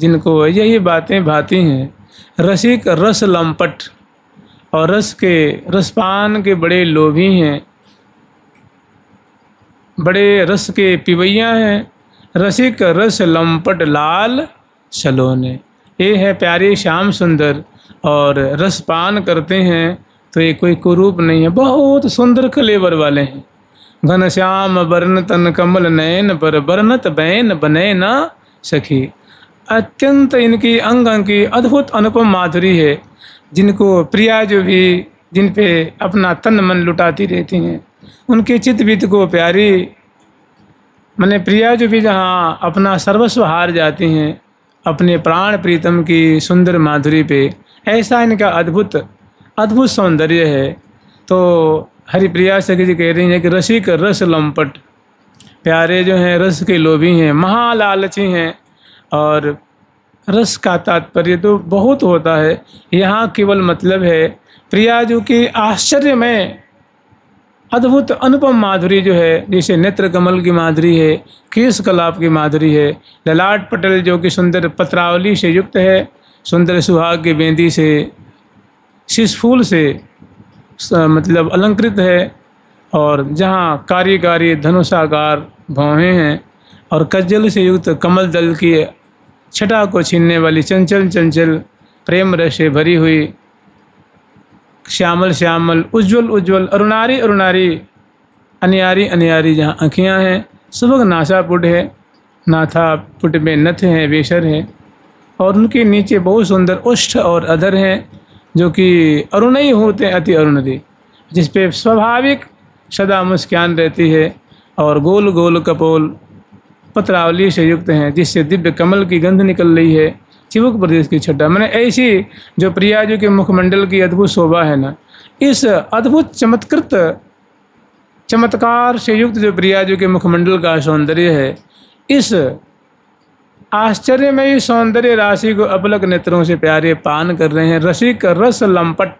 जिनको यही बातें भाती हैं। रसिक रस लंपट और रसपान के बड़े लोभी हैं, बड़े रस के पिबैया हैं। रसिक रस लंपट लाल सलोने, ये है प्यारे श्याम सुंदर और रसपान करते हैं तो ये कोई कुरूप नहीं है, बहुत सुंदर कलेवर वाले हैं। घन श्याम वर्ण तन कमल नयन पर बरनत बैन बने न सखी। अत्यंत इनकी अंग अंग की अद्भुत अनुपम माधुरी है, जिनको प्रिया जो भी जिन पे अपना तन मन लुटाती रहती हैं, उनके चित्त वित्त को प्यारी मैंने प्रिया जो भी जहाँ अपना सर्वस्व हार जाती हैं अपने प्राण प्रीतम की सुंदर माधुरी पे, ऐसा इनका अद्भुत अद्भुत सौंदर्य है। तो हरिप्रिया सखी जी कह रही हैं कि रसिक रस लंपट, प्यारे जो हैं रस के लोभी हैं, महालालची हैं। और रस का तात्पर्य तो बहुत होता है, यहाँ केवल मतलब है प्रिया जो की आश्चर्यमय अद्भुत अनुपम माधुरी जो है, जैसे नेत्र कमल की माधुरी है, केश कलाप की माधुरी है, ललाट पटल जो कि सुंदर पत्रावली से युक्त है, सुंदर सुहाग की बेंदी से शिशफूल से मतलब अलंकृत है, और जहाँ कारी कारी धनुषाकार भौहें हैं, और कज्जल से युक्त कमल दल की छटा को छीनने वाली चंचल चंचल प्रेम रस से भरी हुई श्यामल श्यामल उज्ज्वल उज्ज्वल अरुणारी अरुणारी अनियारी अनियारी जहाँ आँखियाँ हैं, सुबह नासापुट है, नाथापुट में नथ हैं, वेशर हैं, और उनके नीचे बहुत सुंदर ओष्ठ और अधर हैं जो कि अरुणई होते हैं, अति अरुणदि, जिस पे स्वाभाविक सदा मुस्कान रहती है, और गोल गोल कपोल पत्रावली से युक्त हैं, जिससे दिव्य कमल की गंध निकल रही है, चिबुक प्रदेश की छटा। मैंने ऐसी जो प्रिया जी के मुखमंडल की अद्भुत शोभा है ना, इस अद्भुत चमत्कार से युक्त जो प्रिया जी के मुखमंडल का सौंदर्य है, इस आश्चर्यमयी सौंदर्य राशि को अपलक नेत्रों से प्यारे पान कर रहे हैं। रसिक रस लंपट,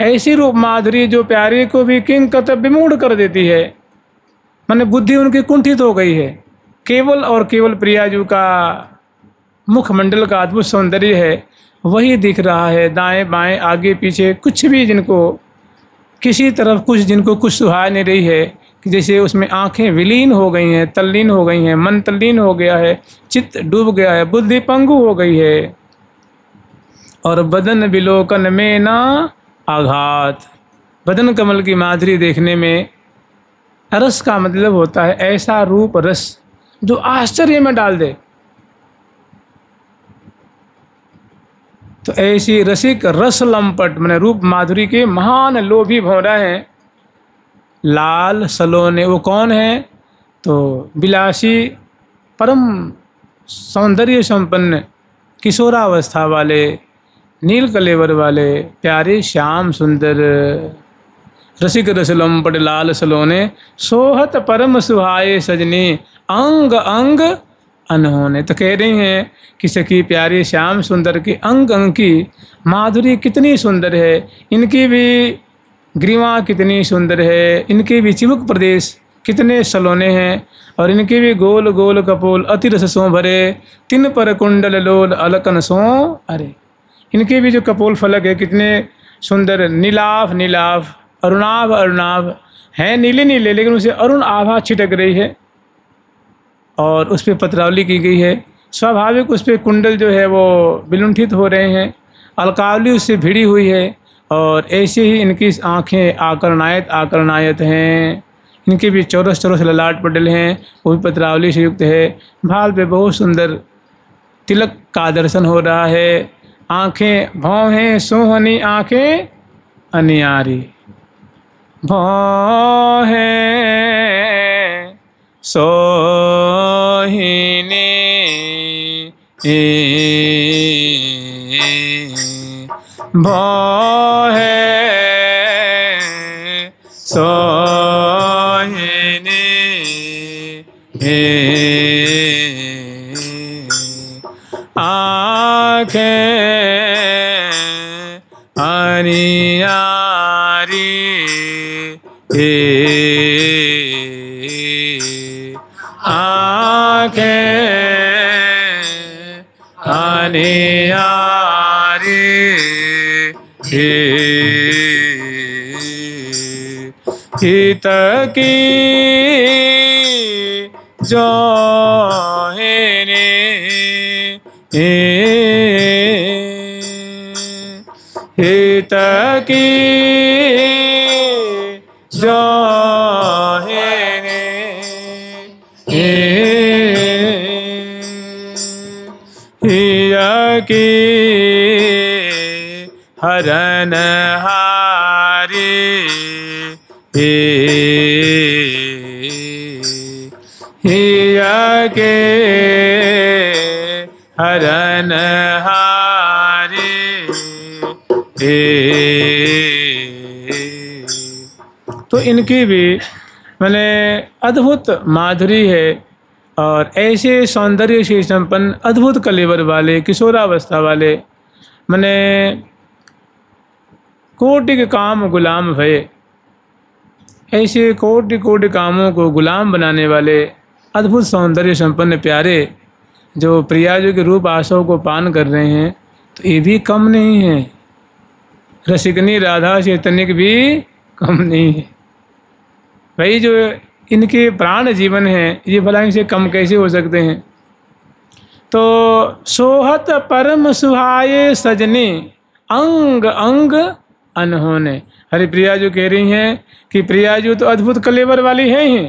ऐसी रूप माधुरी जो प्यारे को भी किंग कतब विमूढ़ कर देती है, माने बुद्धि उनकी कुंठित हो गई है। केवल और केवल प्रिया जी का मुखमंडल का अद्भुत सौंदर्य है, वही दिख रहा है। दाएं बाएं आगे पीछे कुछ भी जिनको किसी तरफ कुछ सुहाय नहीं रही है, कि जैसे उसमें आंखें विलीन हो गई हैं, तल्लीन हो गई हैं, मन तल्लीन हो गया है, चित्त डूब गया है, बुद्धि पंगु हो गई है। और बदन विलोकन में ना आघात, बदन कमल की माधुरी देखने में रस का मतलब होता है ऐसा रूप रस जो आश्चर्य में डाल दे। तो ऐसी रसिक रस लंपट मैंने रूप माधुरी के महान लोभी भौरा हैं। लाल सलोने, वो कौन है? तो विलासी परम सौंदर्य संपन्न किशोरावस्था वाले नील कलेवर वाले प्यारे श्याम सुंदर रसिक रस लंपट लाल सलोने, सोहत परम सुहाए सजनी अंग अंग अनहोने। तो कह रही हैं कि सखी प्यारे श्याम सुंदर के अंग अंग की माधुरी कितनी सुंदर है, इनकी भी ग्रीवा कितनी सुंदर है, इनके भी चिबुक प्रदेश कितने सलोने हैं, और इनके भी गोल गोल कपोल अति रस सो भरे, तिन पर कुंडल लोल अलकन सो अरे। इनके भी जो कपोल फलक है कितने सुंदर, नीलाभ नीलाभ, अरुणाभ अरुणाभ हैं, नीले नीले, लेकिन उसे अरुण आभा छिटक रही है, और उस पर पत्रावली की गई है। स्वाभाविक उस पर कुंडल जो है वो विलुंठित हो रहे हैं, अलकावली उससे भिड़ी हुई है, और ऐसे ही इनकी आँखें आकर्णायत आकर्णायत हैं। इनके भी चौरस चौरस ललाट पटल हैं, वो भी पत्रावली से युक्त है। भाल पे बहुत सुंदर तिलक का दर्शन हो रहा है। आँखें भौं हैं सोहनी आँखें अनियारी, भौं हैं सोहिनी भौं है सोहिनी आँखें अनियारी आँखें हित की जो है रे हित की जो है रे हिया की हरन हारी हिया के हरन हारी तो इनकी भी मैंने अद्भुत माधुरी है और ऐसे सौंदर्य से संपन्न अद्भुत कलेवर वाले किशोरावस्था वाले मैंने कोटि के काम गुलाम भये। ऐसे कोटि कोटि कामों को गुलाम बनाने वाले अद्भुत सौंदर्य संपन्न प्यारे जो प्रियाजू के रूप आशयों को पान कर रहे हैं तो ये भी कम नहीं है। रसिकनी राधा से तनिक भी कम नहीं है। भाई जो इनके प्राण जीवन है ये भला इनसे कम कैसे हो सकते हैं। तो सोहत परम सुहाये सजनी अंग अंग अनहोने। हरि प्रियाजू कह रही हैं कि प्रियाजू तो अद्भुत कलेवर वाली हैं ही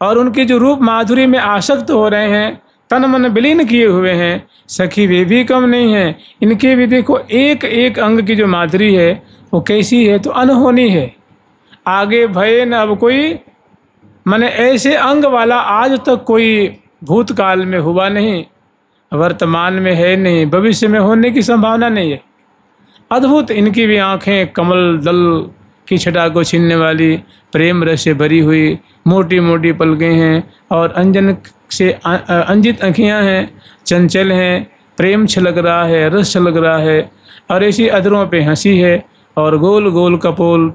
और उनके जो रूप माधुरी में आसक्त हो रहे हैं, तन मन विलीन किए हुए हैं, सखी वे भी कम नहीं हैं। इनके भी देखो एक एक अंग की जो माधुरी है वो कैसी है, तो अनहोनी है। आगे भय न अब कोई, माने ऐसे अंग वाला आज तक कोई भूतकाल में हुआ नहीं, वर्तमान में है नहीं, भविष्य में होने की संभावना नहीं है। अद्भुत इनकी भी आँखें कमल दल की छटा को छीनने वाली, प्रेम रस से भरी हुई, मोटी मोटी पलकें हैं और अंजन से अंजित आँखियाँ हैं, चंचल हैं, प्रेम छलक रहा है, रस छलक रहा है और ऐसी अधरों पे हंसी है और गोल गोल कपोल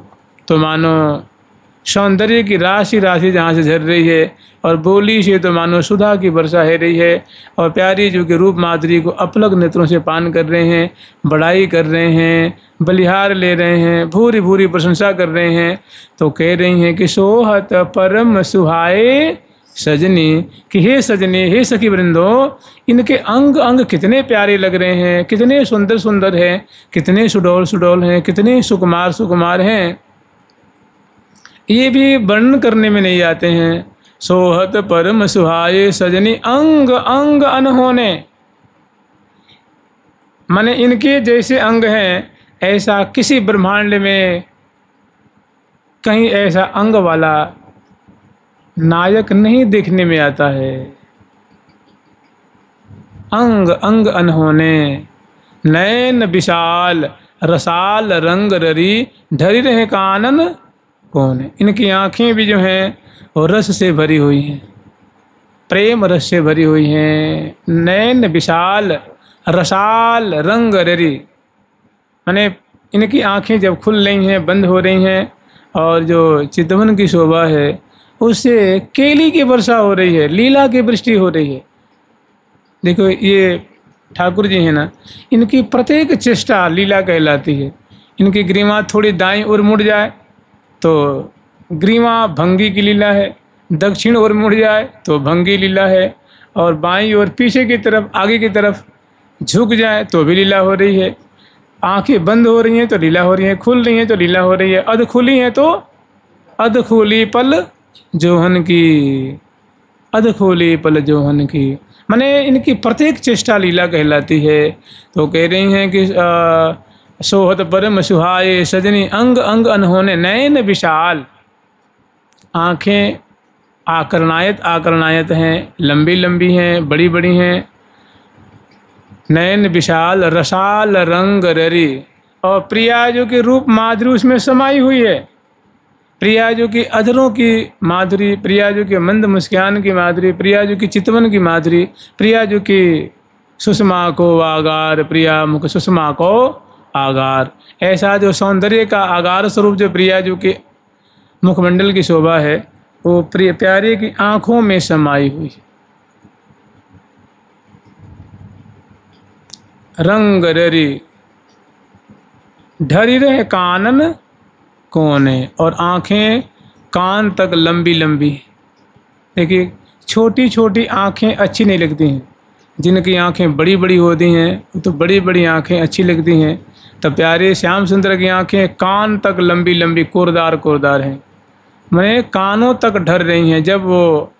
तो मानो सौंदर्य की राशि राशि जहाँ से झर रही है और बोली से तो मानो सुधा की वर्षा है रही है और प्यारी जो कि रूप माधुरी को अपलक नेत्रों से पान कर रहे हैं, बड़ाई कर रहे हैं, बलिहार ले रहे हैं, भूरी भूरी प्रशंसा कर रहे हैं। तो कह रही हैं कि सोहत परम सुहाए सजनी, कि हे सजनी, हे सखी वृंदो, इनके अंग अंग कितने प्यारे लग रहे हैं, कितने सुंदर सुंदर हैं, कितने सुडौल सुडौल हैं, कितने सुकुमार सुकुमार हैं, ये भी वर्णन करने में नहीं आते हैं। सोहत परम सुहाए सजनी अंग अंग अनहोने, माने इनके जैसे अंग हैं ऐसा किसी ब्रह्मांड में कहीं ऐसा अंग वाला नायक नहीं देखने में आता है। अंग अंग अनहोने, नयन विशाल रसाल रंग ररी, ढरी रहे कानन कौन है। इनकी आँखें भी जो हैं वो रस से भरी हुई हैं, प्रेम रस से भरी हुई हैं। नयन विशाल रसाल रंग ररी, माने इनकी आँखें जब खुल रही हैं, बंद हो रही हैं और जो चितवन की शोभा है उससे केली की वर्षा हो रही है, लीला की वृष्टि हो रही है। देखो ये ठाकुर जी हैं ना, इनकी प्रत्येक चेष्टा लीला कहलाती है। इनकी ग्रीवा थोड़ी दाईं ओर मुड़ जाए तो ग्रीवा भंगी की लीला है, दक्षिण ओर मुड़ जाए तो भंगी लीला है और बाईं ओर पीछे की तरफ आगे की तरफ झुक जाए तो भी लीला हो रही है। आंखें बंद हो रही हैं तो लीला हो रही है, खुल रही हैं तो लीला हो रही है, अध खुली हैं तो अध खुली पल जोहन की, अध खुली पल जोहन की, माने इनकी प्रत्येक चेष्टा लीला कहलाती है। तो कह रही हैं कि सोहत परम सुहाए सजनी अंग अंग अनहोने, नयन विशाल, आँखें आकर्णायत आकर्णायत हैं, लंबी लंबी हैं, बड़ी बड़ी हैं। नयन विशाल रसाल रंग ररी, और प्रिया जो कि रूप माधुरी उसमें समाई हुई है। प्रिया जो कि अधरों की माधुरी, प्रिया जो कि मंद मुस्कान की माधुरी, प्रिया जो कि चितवन की माधुरी, प्रिया जो कि सुषमा को आगार, प्रिया मुख सुषमा को आगार, ऐसा जो सौंदर्य का आगार स्वरूप जो प्रिया जो कि मुखमंडल की शोभा है वो प्रिय प्यारे की आँखों में समाई हुई। रंग ररी ढरी रहे कानन कोने, और आँखें कान तक लंबी लंबी। देखिए छोटी छोटी आँखें अच्छी नहीं लगती हैं, जिनकी आँखें बड़ी बड़ी होती हैं वो तो बड़ी बड़ी आँखें अच्छी लगती हैं। तो प्यारे श्याम सुंदर की आँखें कान तक लंबी लंबी कोरदार कोरदार हैं, मैंने कानों तक ढर रही हैं। जब वो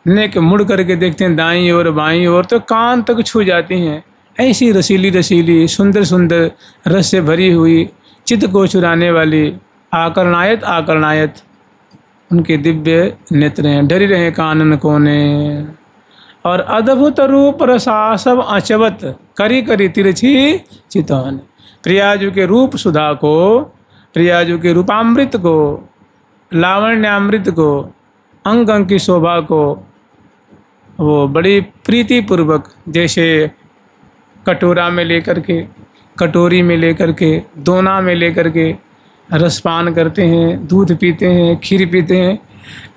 नेक मुड़ करके देखते हैं दाईं ओर बाईं ओर तो कान तक छू जाती हैं। ऐसी रसीली रसीली सुंदर सुंदर रस से भरी हुई चित्त को चुराने वाली आकर्णायत आकर्णायत उनके दिव्य नेत्र हैं, डरी रहे कानन कोने। और अद्भुत रूप रसासव अचवत करी करी तिरछी चितौन। प्रियाजू के रूप सुधा को, प्रियाजू के रूपामृत को, लावण्यामृत को, अंग अंग की शोभा को वो बड़ी प्रीति पूर्वक जैसे कटोरा में लेकर के, कटोरी में लेकर के, दोना में लेकर के रसपान करते हैं, दूध पीते हैं, खीर पीते हैं,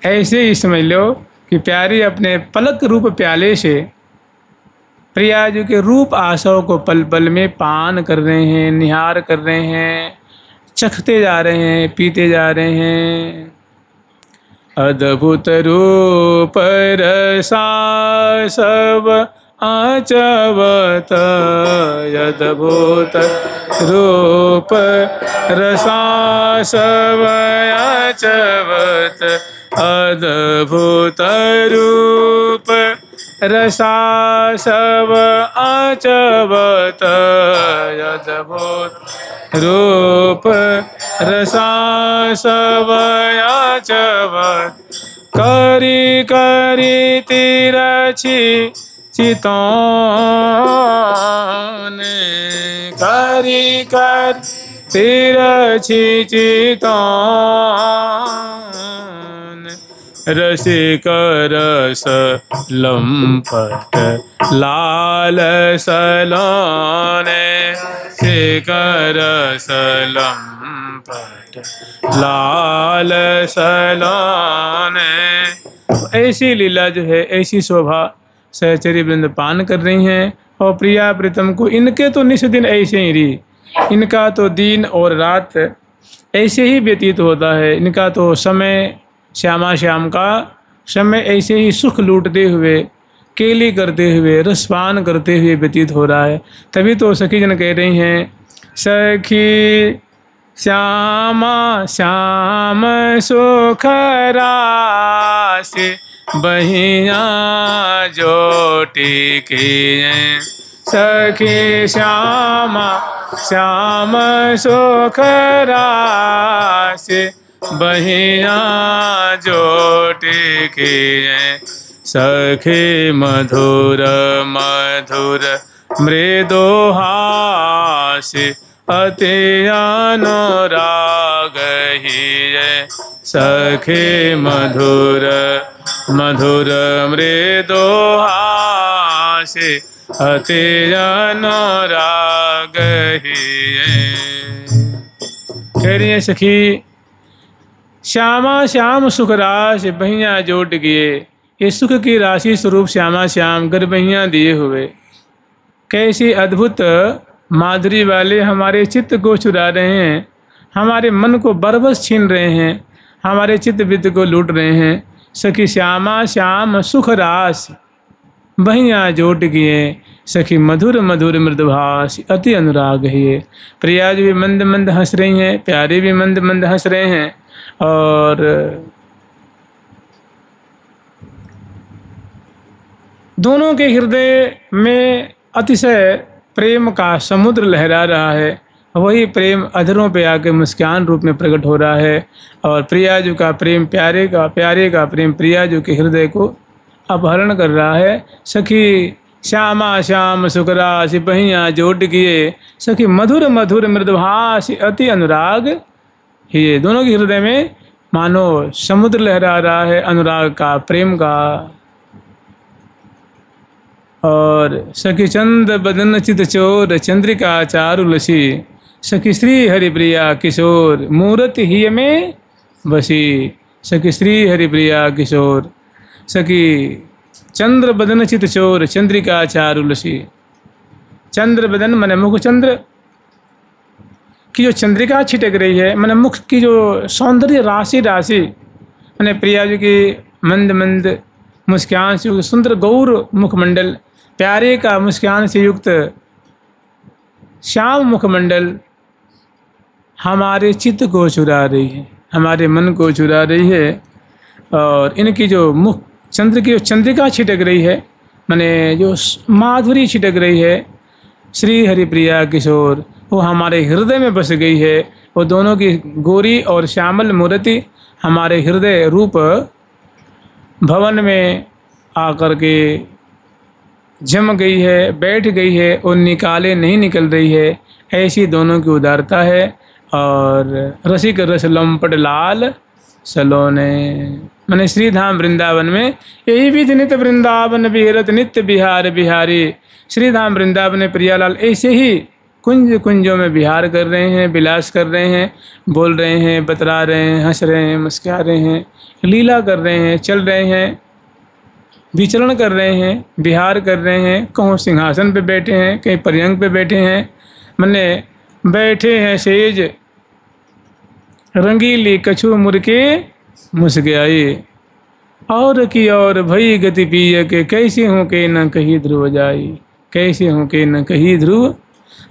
ऐसे ही समझ लो कि प्यारी अपने पलक रूप प्याले से प्रियाजू के रूप आशयों को पल पल में पान कर रहे हैं, निहार कर रहे हैं, चखते जा रहे हैं, पीते जा रहे हैं। अद्भुत रूप रसा सब आचवत, अद्भुत रूप रसा सब आचवत, अद्भुत रूप रसा सब आचवत, अद्भुत रूप रसा सब आचवत, करी करी तिरछी चितौन, करी कर तिरछी चितौन, रसिक रस लंपट लाल सलोने, रसिक रस लंपट लाल सलोने। ऐसी लीला जो है, ऐसी शोभा सहचरी वृंद पान कर रही हैं। और प्रिया प्रीतम को इनके तो निस दिन ऐसे ही रही, इनका तो दिन और रात ऐसे ही व्यतीत होता है। इनका तो समय, श्यामा श्याम का समय ऐसे ही सुख लूटते हुए, केली करते हुए, रसपान करते हुए व्यतीत हो रहा है। तभी तो सखी जन कह रही हैं, सखी श्यामा श्याम सुख रास, बहिया जोटी किए, सखी श्यामा श्याम सुख रास, बहिया जोटी किए, सखी मधुर मधुर मृदु हास, अति अनुराग हिये, सखी मधुर मधुर मृदु हास, अति अनुराग हिये। कह रही है सखी, श्यामा श्याम सुख राशि बहियाँ जोट किए। ये सुख की राशि स्वरूप श्यामा श्याम गरबहियाँ दिए हुए कैसी अद्भुत माधुरी वाले हमारे चित्त को चुरा रहे हैं, हमारे मन को बरबस छीन रहे हैं, हमारे चित्त वित्त को लूट रहे हैं। सखी श्यामा श्याम सुख रास बहियाँ जोट किए, सखी मधुर मधुर मृदुभाष अति अनुराग है। प्रियाज भी मंद मंद हंस रही हैं, प्यारे भी मंद मंद हंस रहे हैं, और दोनों के हृदय में अतिशय प्रेम का समुद्र लहरा रहा है। वही प्रेम अधरों पे आके मुस्कान रूप में प्रकट हो रहा है, और प्रियाजू का प्रेम प्यारे का, प्यारे का प्रेम प्रियाजू के हृदय को अपहरण कर रहा है। सखी श्यामा श्याम सुखरास बहियाँ जोट किए, सखी मधुर मधुर मृदुभाष अति अनुराग। ये दोनों के हृदय में मानो समुद्र लहरा रहा है अनुराग का, प्रेम का। और सखी चंद बदन चित चोर चंद्रिका चारुलसी, सखी श्री हरिप्रिया किशोर मूर्ति ही में बसी। सखी श्री हरिप्रिया किशोर, सखी चंद्र बदन चित चोर चंद्रिका चारुलसी। चंद्र बदन मन मुख चंद्र, की जो चंद्रिका छिटक रही है, मैंने मुख की जो सौंदर्य राशि राशि, मैंने प्रिया जी की मंद मंद मुस्कान से युक्त सुंदर गौर मुखमंडल, प्यारे का मुस्कान से युक्त श्याम मुखमंडल हमारे चित्त को चुरा रही है, हमारे मन को चुरा रही है। और इनकी जो मुख चंद्र की जो चंद्रिका छिटक रही है, मैंने जो माधुरी छिटक रही है, श्री हरिप्रिया किशोर, वो हमारे हृदय में बस गई है। वो दोनों की गोरी और श्यामल मूर्ति हमारे हृदय रूप भवन में आकर के जम गई है, बैठ गई है और निकाले नहीं निकल रही है। ऐसी दोनों की उदारता है। और रसिक रस लंपट लाल सलोने, मैंने श्रीधाम वृंदावन में यही विधि नित वृंदावन विहरत नित्य बिहार बिहारी। श्रीधाम वृंदावन में प्रियालाल ऐसे ही कुंज कुंजों में विहार कर रहे हैं, विलास कर रहे हैं, बोल रहे हैं, बतला रहे हैं, हंस रहे हैं, मुस्कुरा रहे हैं, लीला कर रहे हैं, चल रहे हैं, विचरण कर रहे हैं, विहार कर रहे हैं। कहूँ सिंहासन पे बैठे हैं, कहीं पर्यंक पे बैठे हैं, मने बैठे हैं सेज रंगीली कछु मुर्के मुस्काई, और की और भई गति पिय के कैसे हूँ के न कहीं ध्रुव जाई, कैसे हूँ के न कहीं ध्रुव।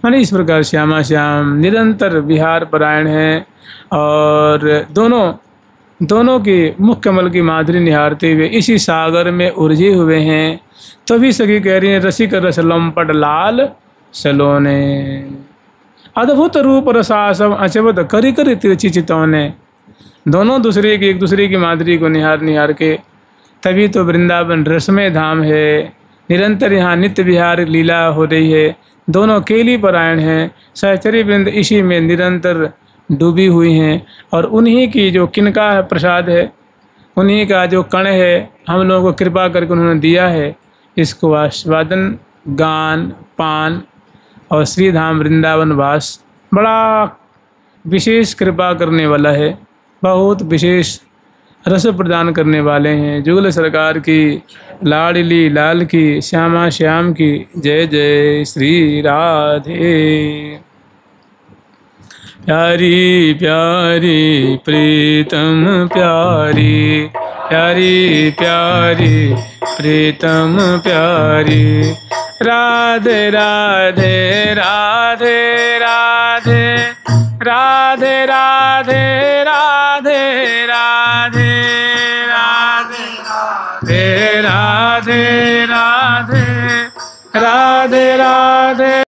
मैंने इस प्रकार श्यामा श्याम निरंतर विहार परायण हैं। और दोनों की मुख कमल की माधुरी निहारते हुए इसी सागर में उलझे हुए हैं। तभी सखी कह रही हैं रसिक रस लंपट लाल सलोने, अद्भुत रूप रसासम अचवत करी करी तिरछी चितौने। दोनों एक दूसरे की माधुरी को निहार के, तभी तो वृंदावन रसमय धाम है। निरंतर यहाँ नित्य विहार लीला हो रही है। दोनों केली परायण हैं, सहचरी वृंद इसी में निरंतर डूबी हुई हैं। और उन्हीं की जो किनका प्रसाद है, उन्हीं का जो कण है, हम लोगों को कृपा करके उन्होंने दिया है। इसको आस्वादन, गान, पान और श्रीधाम वृंदावन वास बड़ा विशेष कृपा करने वाला है, बहुत विशेष रस प्रदान करने वाले हैं। जुगल सरकार की, लाडली लाल की, श्यामा श्याम की जय जय श्री राधे। प्यारी प्यारी प्रीतम प्यारी, प्यारी प्यारी प्रीतम प्यारी, राधे राधे राधे राधे राधे राधे राधे राधे।